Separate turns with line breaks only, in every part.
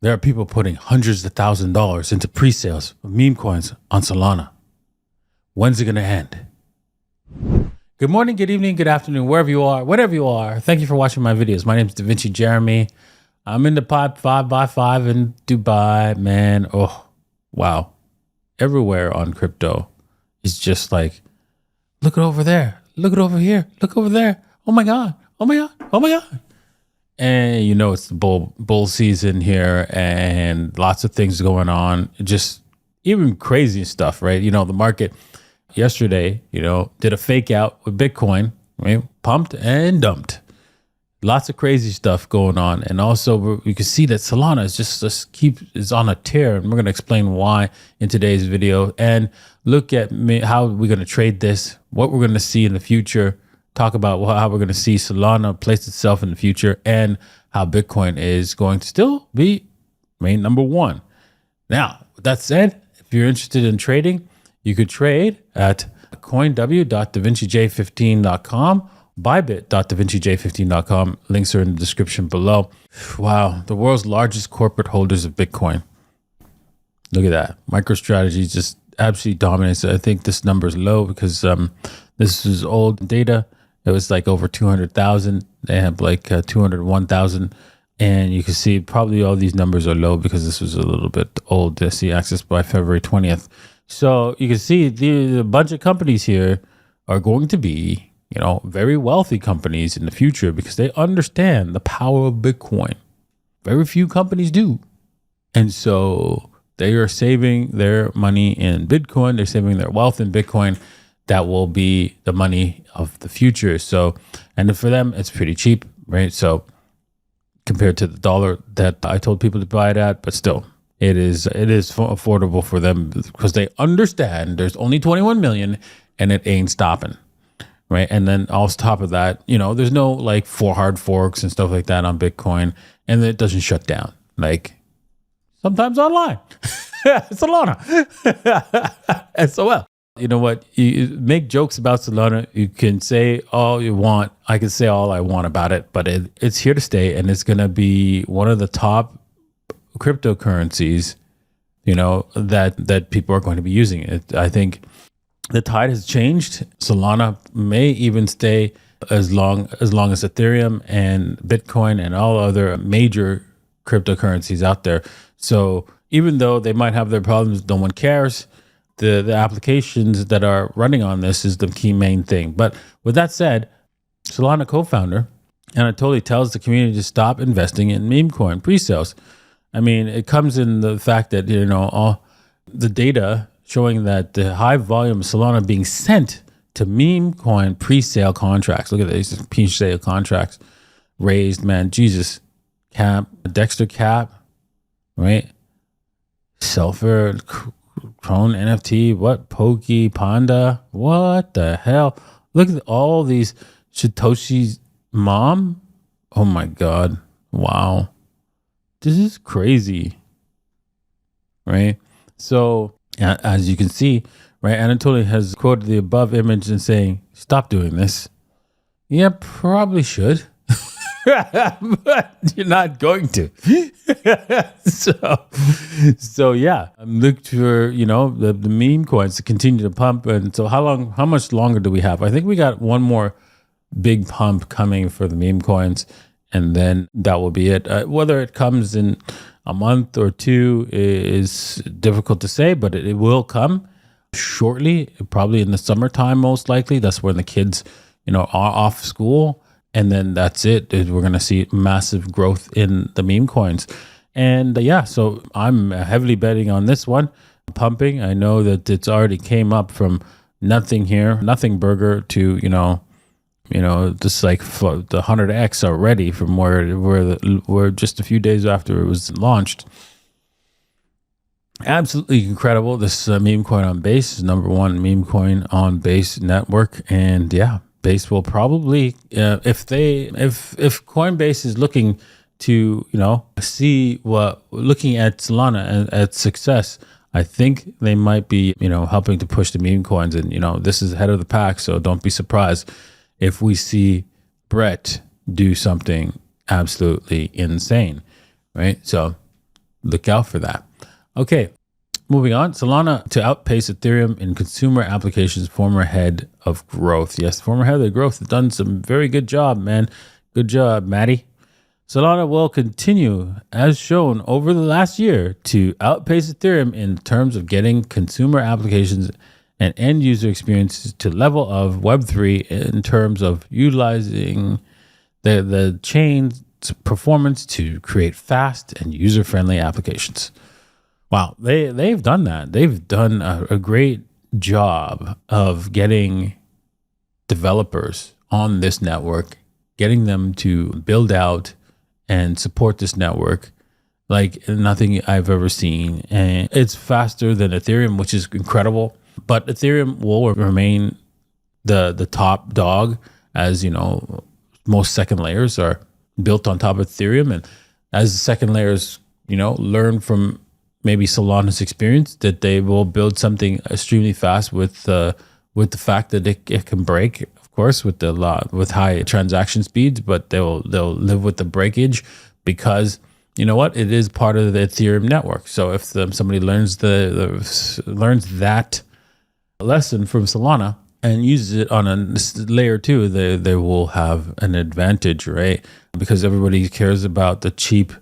There are people putting hundreds of $1,000s into pre-sales of meme coins on Solana. When's it going to end? Good morning, good evening, good afternoon, wherever you are, whatever you are. Thank you for watching my videos. My name is DaVinci Jeremy. I'm in the 5x5 in Dubai, man. Oh, wow. Everywhere on crypto is just like, look at over there. Look at over here. Look over there. Oh my God. Oh my God. Oh my God. And you know, it's the bull season here and lots of things going on. Just even crazy stuff, right? You know, the market yesterday, did a fake out with Bitcoin, right? Pumped and dumped. Lots of crazy stuff going on. And also you can see that Solana is on a tear. And we're going to explain why in today's video and look at how we're going to trade this, what we're going to see in the future, talk about how we're going to see Solana place itself in the future and how Bitcoin is going to still be main number one. Now, with that said, if you're interested in trading, you could trade at coinw.davincij15.com, bybit.davincij15.com. Links are in the description below. Wow, the world's largest corporate holders of Bitcoin. Look at that. MicroStrategy just absolutely dominates. I think this number is low because this is old data. It was like over 200,000. They have like 201,000. And you can see probably all these numbers are low because this was a little bit old. They see access by February 20th. So you can see the bunch of companies here are going to be, very wealthy companies in the future because they understand the power of Bitcoin. Very few companies do. And so they are saving their money in Bitcoin. They're saving their wealth in Bitcoin. That will be the money of the future. So, and for them, it's pretty cheap, right? So compared to the dollar that I told people to buy it at, but still, it is affordable for them because they understand there's only 21 million and it ain't stopping, right? And then on top of that, there's no like hard forks and stuff like that on Bitcoin, and it doesn't shut down like sometimes online. Solana, SOL. You know what? You make jokes about Solana. You can say all you want. I can say all I want about it, but it's here to stay, and it's going to be one of the top cryptocurrencies, that people are going to be using it. I think the tide has changed. Solana may even stay as long as Ethereum and Bitcoin and all other major cryptocurrencies out there. So even though they might have their problems, no one cares. The applications that are running on this is the key main thing. But with that said, Solana co-founder Anatoly tells the community to stop investing in Memecoin pre-sales. I mean, it comes in the fact that, all the data showing that the high volume of Solana being sent to Memecoin pre-sale contracts. Look at these pre-sale contracts raised, man. Jesus. Cap, Dexter Cap, right? Sulfur, Crone NFT, what? Pokey, Panda, what the hell? Look at all these. Satoshi's mom. Oh my God. Wow. This is crazy. Right? So, as you can see, right, Anatoly has quoted the above image and saying, stop doing this. Yeah, probably should. But you're not going to. so yeah, I'm looking for, the meme coins to continue to pump. And so how much longer do we have? I think we got one more big pump coming for the meme coins, and then that will be it. Whether it comes in a month or two is difficult to say, but it will come shortly, probably in the summertime, most likely. That's when the kids, are off school. And then that's it. We're going to see massive growth in the meme coins. And so I'm heavily betting on this one. Pumping. I know that it's already came up from nothing here, nothing burger to, just like the 100x already from where just a few days after it was launched. Absolutely incredible. This meme coin on Base is number one meme coin on Base network. And Base will probably, if Coinbase is looking to, see looking at Solana and at success, I think they might be, helping to push the meme coins. And, this is ahead of the pack. So don't be surprised if we see Brett do something absolutely insane, right? So look out for that. Okay, moving on. Solana to outpace Ethereum in consumer applications, former head of growth. Yes, former head of growth has done some very good job, man. Good job, Maddie. Solana will continue, as shown over the last year, to outpace Ethereum in terms of getting consumer applications and end user experiences to level of Web3 in terms of utilizing the chain's performance to create fast and user-friendly applications. Wow, they've done that. They've done a great job of getting developers on this network, getting them to build out and support this network like nothing I've ever seen. And it's faster than Ethereum, which is incredible. But Ethereum will remain the top dog, as you know, most second layers are built on top of Ethereum. And as the second layers, you know, learn from maybe Solana's experience, that they will build something extremely fast with the fact that it can break, of course, with high transaction speeds, but they'll live with the breakage because you know what, it is part of the Ethereum network. So if somebody learns learns that lesson from Solana and uses it on a layer 2, they will have an advantage, right? Because everybody cares about the cheap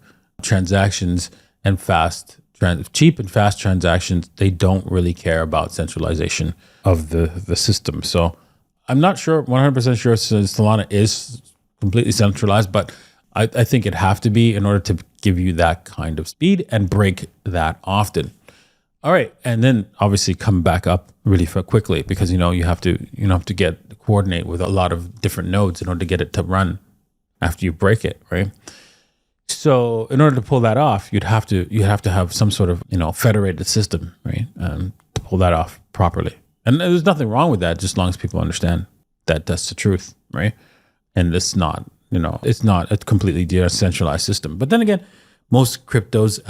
transactions and fast transactions. They don't really care about centralization of the system. So I'm not sure, 100% sure Solana is completely centralized, but I think it'd have to be in order to give you that kind of speed and break that often. All right, and then obviously come back up really quickly because you have to coordinate with a lot of different nodes in order to get it to run after you break it, right? So in order to pull that off, you'd have to have some sort of federated system, right? To pull that off properly. And there's nothing wrong with that, just as long as people understand that that's the truth, right? And it's not a completely decentralized system. But then again, most cryptos,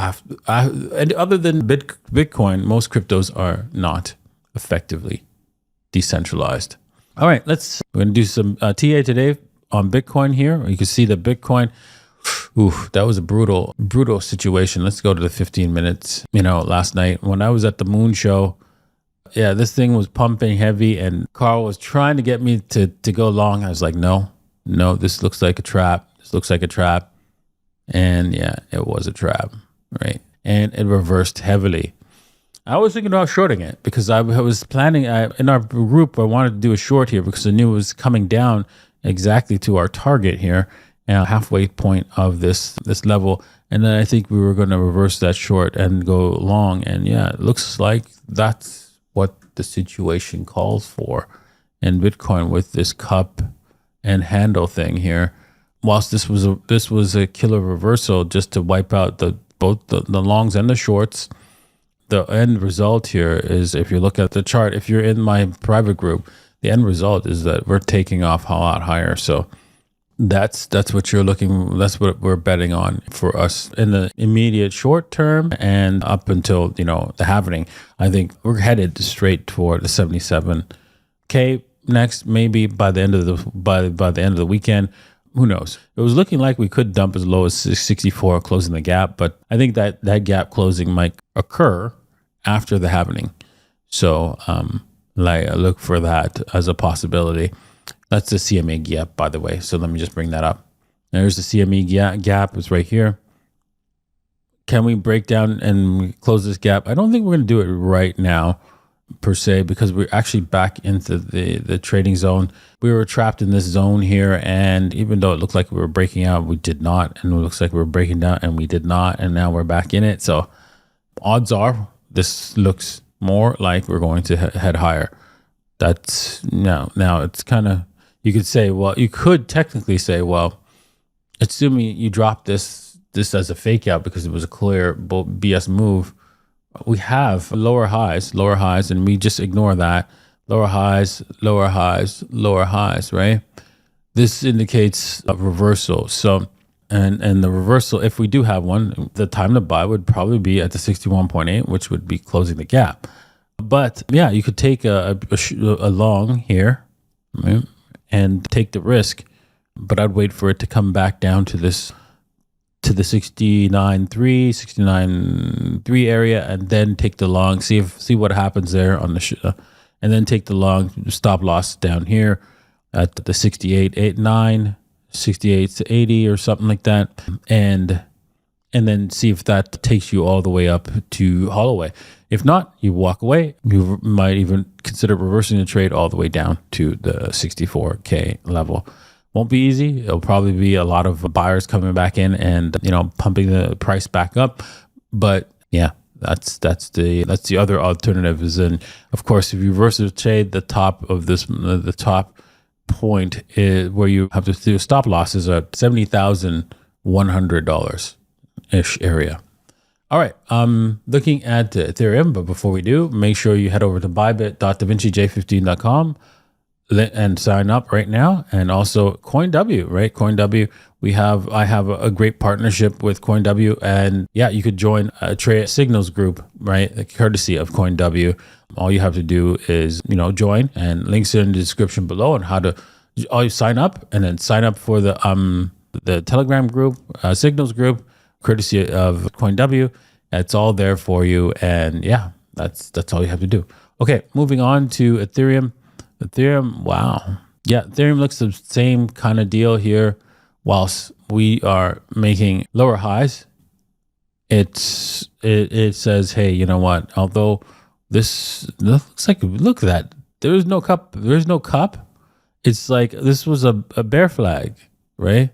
other than Bitcoin, most cryptos are not effectively decentralized. All right, we're going to do some TA today on Bitcoin here. You can see the Bitcoin. Ooh, that was a brutal situation. Let's go to the 15 minutes. Last night when I was at the Moon Show, yeah, this thing was pumping heavy and Carl was trying to get me to go long. I was like, no, this looks like a trap. And yeah, it was a trap, right? And it reversed heavily. I was thinking about shorting it because I was planning, in our group, I wanted to do a short here because I knew it was coming down exactly to our target here, halfway point of this level. And then I think we were going to reverse that short and go long. And yeah, it looks like that's what the situation calls for in Bitcoin with this cup and handle thing here. Whilst this was a killer reversal just to wipe out both the longs and the shorts, the end result here is, if you look at the chart, if you're in my private group, the end result is that we're taking off a lot higher. So that's what what we're betting on for us in the immediate short term and up until the halving. I think we're headed straight toward the 77K next, maybe by the end of the weekend. Who knows? It was looking like we could dump as low as 64 closing the gap, but I think that gap closing might occur after the halving. So look for that as a possibility. That's the CME gap, by the way. So let me just bring that up. There's the CME gap. It's right here. Can we break down and close this gap? I don't think we're going to do it right now, per se, because we're actually back into the trading zone. We were trapped in this zone here, and even though it looked like we were breaking out, we did not, and it looks like we were breaking down and we did not, and now we're back in it. So odds are this looks more like we're going to head higher. That's now it's kind of, you could technically say, well, assuming you drop this as a fake out because it was a clear BS move, we have lower highs, and we just ignore that. Lower highs, right? This indicates a reversal. So, and the reversal, if we do have one, the time to buy would probably be at the 61.8, which would be closing the gap. But yeah, you could take a long here, right, and take the risk. But I'd wait for it to come back down to this to the 69.3, 69.3 area, and then take the long, see what happens there on the and then take the long stop loss down here at the 68.89, 68 to 80 or something like that, and then see if that takes you all the way up to Holloway. If not, you walk away. You might even consider reversing the trade all the way down to the 64K level. Won't be easy. It'll probably be a lot of buyers coming back in and, you know, pumping the price back up. But yeah, that's the other alternative. Is then, of course, if you reverse the trade, the top of this, the top point is where you have to do stop losses at $70,100 ish area. All right, looking at Ethereum, but before we do, make sure you head over to bybit.davincij15.com and sign up right now. And also CoinW, right? CoinW, I have a great partnership with CoinW, and yeah, you could join a trade signals group, right? Courtesy of CoinW. All you have to do is, you know, join, and links are in the description below on how to sign up, and then sign up for the Telegram group, signals group, courtesy of CoinW. It's all there for you, and yeah, that's all you have to do. Okay, moving on to Ethereum. Wow, yeah, Ethereum looks the same kind of deal here. Whilst we are making lower highs, it says, hey, you know what? Although this looks like, look at that, there's no cup. It's like this was a bear flag, right?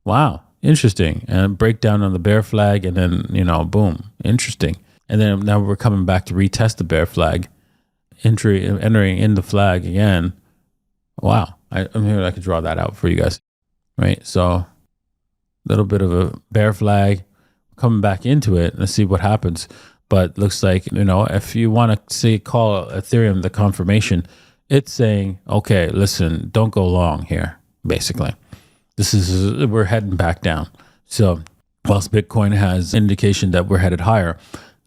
Wow. Interesting. And breakdown on the bear flag, and then, you know, boom, interesting. And then now we're coming back to retest the bear flag, entering in the flag again. Wow. I'm here. I could draw that out for you guys, right? So a little bit of a bear flag, coming back into it. Let's see what happens. But looks like, you know, if you want to call Ethereum the confirmation, it's saying, okay, listen, don't go long here, basically. We're heading back down. So whilst Bitcoin has indication that we're headed higher.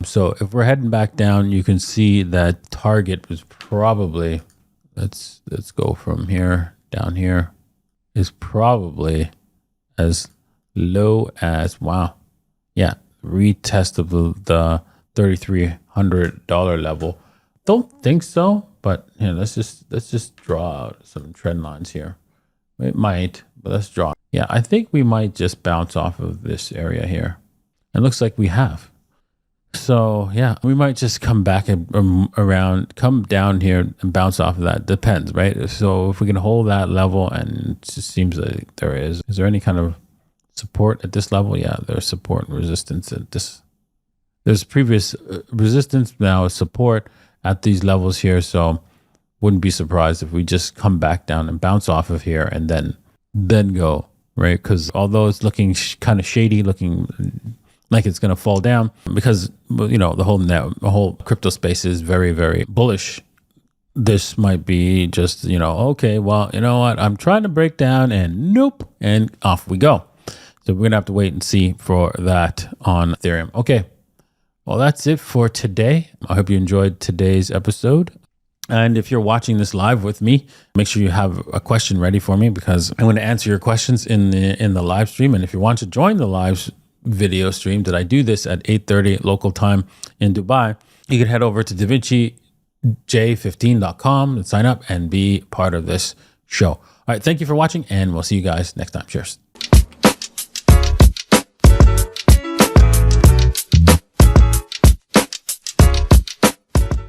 So if we're heading back down, you can see that target was probably, let's go from here down here, is probably as low as, wow. Yeah. Retest of the $3,300 level. Don't think so, but you know, let's just draw out some trend lines here. It might, but let's draw. Yeah, I think we might just bounce off of this area here. It looks like we have. So yeah, we might just come back around, come down here and bounce off of that. Depends, right? So if we can hold that level, and it just seems like there is there any kind of support at this level? Yeah, there's support and resistance at this. There's previous resistance, now support at these levels here. So wouldn't be surprised if we just come back down and bounce off of here and then go, right? Because although it's looking kind of shady, looking like it's going to fall down, because, you know, the whole crypto space is very, very bullish. This might be just, you know, okay, well, you know what? I'm trying to break down, and nope, and off we go. So we're going to have to wait and see for that on Ethereum. Okay. Well, that's it for today. I hope you enjoyed today's episode. And if you're watching this live with me, make sure you have a question ready for me, because I'm going to answer your questions in the live stream. And if you want to join the live video stream that I do this at 8:30 local time in Dubai, you can head over to davincij15.com and sign up and be part of this show. All right. Thank you for watching, and we'll see you guys next time. Cheers.